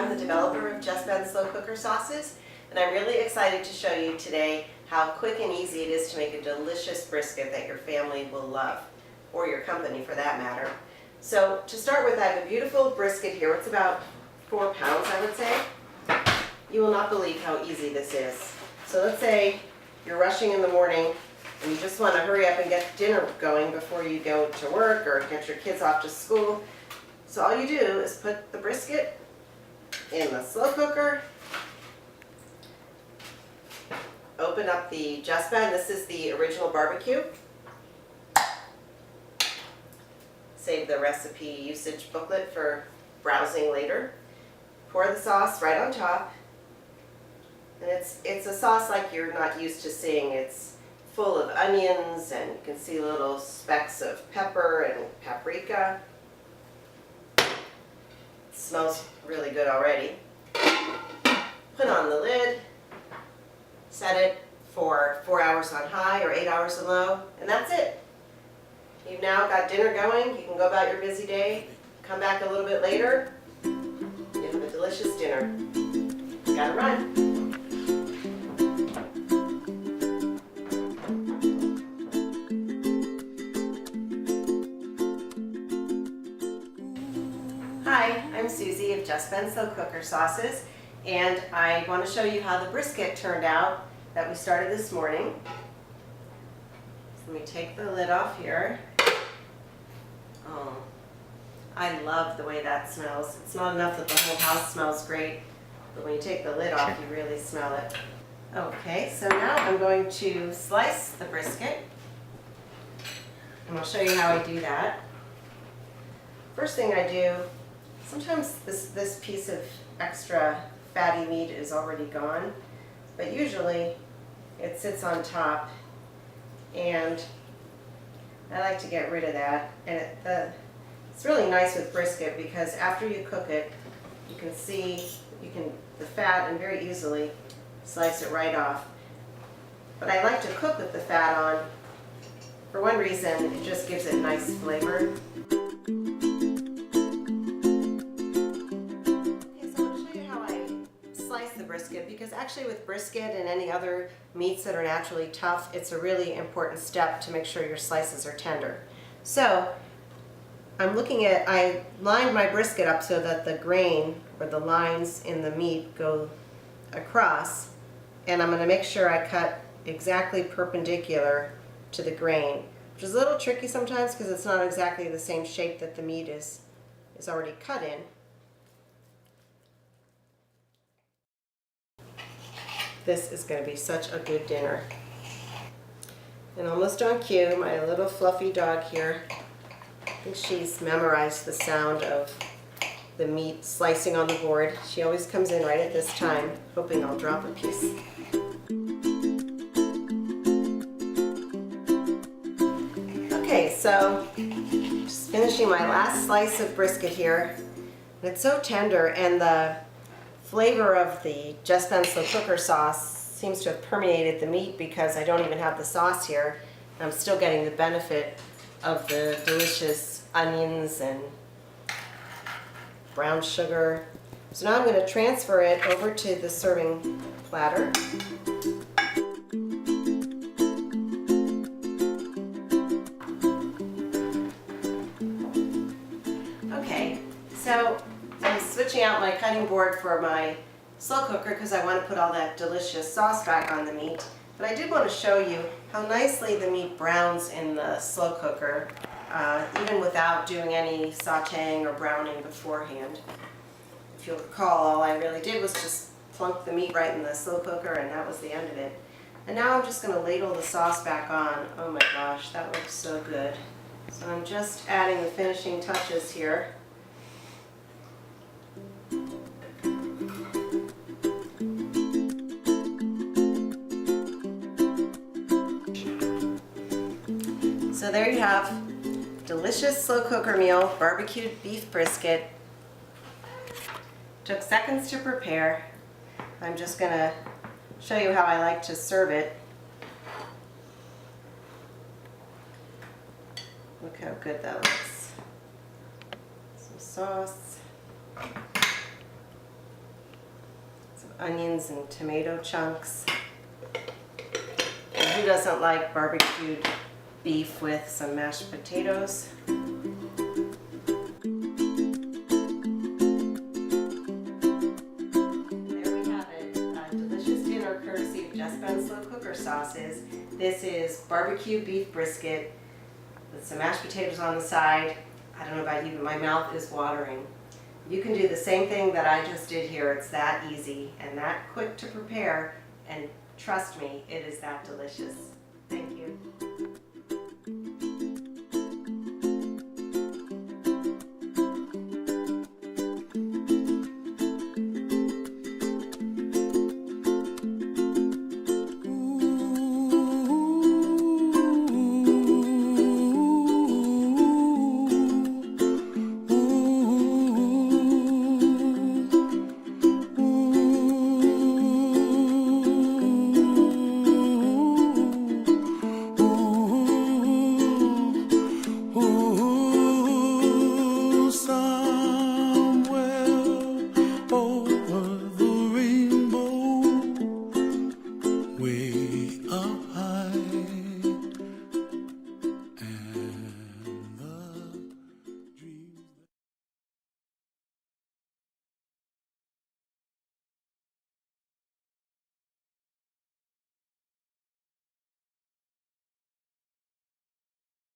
I'm the developer of Jesben slow cooker sauces, and I'm really excited to show you today how quick and easy it is to make a delicious brisket that your family will love, or your company for that matter. So to start with, I have a beautiful brisket here. It's about 4 pounds, I would say. You will not believe how easy this is. So let's say you're rushing in the morning and you just want to hurry up and get dinner going before you go to work or get your kids off to school. So all you do is put the brisket in the slow cooker, open up the Jesben. This is the original barbecue. Save the recipe usage booklet for browsing later. Pour the sauce right on top. And it's a sauce like you're not used to seeing. It's full of onions, and you can see little specks of pepper and paprika. It smells really good already. Put on the lid, set it for 4 hours on high or 8 hours on low, and that's it. You've now got dinner going. You can go about your busy day, come back a little bit later, you have a delicious dinner. Gotta run. Hi, I'm Susie of Jesben Slow Cooker Sauces, and I want to show you how the brisket turned out that we started this morning. So let me take the lid off here. Oh, I love the way that smells. It's not enough that the whole house smells great, but when you take the lid off, you really smell it. Okay, so now I'm going to slice the brisket, and I'll show you how I do that. First thing I do, sometimes this piece of extra fatty meat is already gone, but usually it sits on top, and I like to get rid of that. And it's really nice with brisket because after you cook it, you can see the fat and very easily slice it right off. But I like to cook with the fat on. For one reason, it just gives it nice flavor. Brisket, because actually with brisket and any other meats that are naturally tough, it's a really important step to make sure your slices are tender. So I lined my brisket up so that the grain or the lines in the meat go across, and I'm going to make sure I cut exactly perpendicular to the grain, which is a little tricky sometimes because it's not exactly the same shape that the meat is already cut in. This is going to be such a good dinner. And almost on cue, my little fluffy dog here, I think she's memorized the sound of the meat slicing on the board. She always comes in right at this time, hoping I'll drop a piece. Okay, so just finishing my last slice of brisket here. And it's so tender, and the flavor of the Jesben slow cooker sauce seems to have permeated the meat because I don't even have the sauce here. I'm still getting the benefit of the delicious onions and brown sugar. So now I'm going to transfer it over to the serving platter. Okay, so I'm switching out my cutting board for my slow cooker because I want to put all that delicious sauce back on the meat. But I did want to show you how nicely the meat browns in the slow cooker, even without doing any sauteing or browning beforehand. If you'll recall, all I really did was just plunk the meat right in the slow cooker, and that was the end of it. And now I'm just going to ladle the sauce back on. Oh my gosh, that looks so good. So I'm just adding the finishing touches here. So there you have delicious slow cooker meal, barbecued beef brisket. Took seconds to prepare. I'm just going to show you how I like to serve it. Look how good that looks. Some sauce. onions and tomato chunks. And who doesn't like barbecued beef with some mashed potatoes? There we have it, a delicious dinner courtesy of Jesben Slow Cooker Sauces. This is barbecue beef brisket with some mashed potatoes on the side. I don't know about you, but my mouth is watering. You can do the same thing that I just did here. It's that easy and that quick to prepare, and trust me, it is that delicious. Thank you.